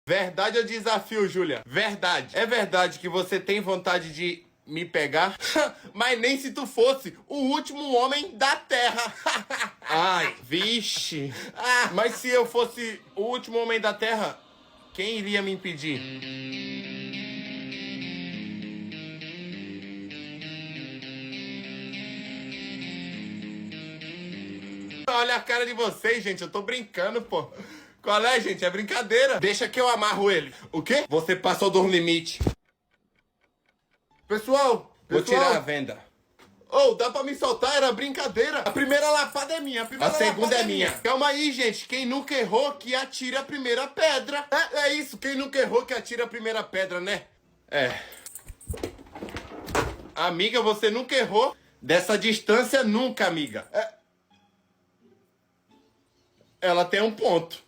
Verdade ou desafio, Júlia? Verdade. É verdade que você tem vontade de me pegar? Mas nem se tu fosse o último homem da Terra. Ai, vixe. Mas se eu fosse o último homem da Terra, quem iria me impedir? Olha a cara de vocês, gente. Eu tô brincando, pô. Qual é, gente? É brincadeira. Deixa que eu amarro ele. O quê? Você passou do limite. Pessoal, Vou tirar a venda. Oh, dá pra me soltar? Era brincadeira. A primeira lapada é minha. A segunda é minha. Calma aí, gente. Quem nunca errou, que atire a primeira pedra. É isso. Quem nunca errou, que atire a primeira pedra, né? É. Amiga, você nunca errou? Dessa distância, nunca, amiga. Ela tem um ponto.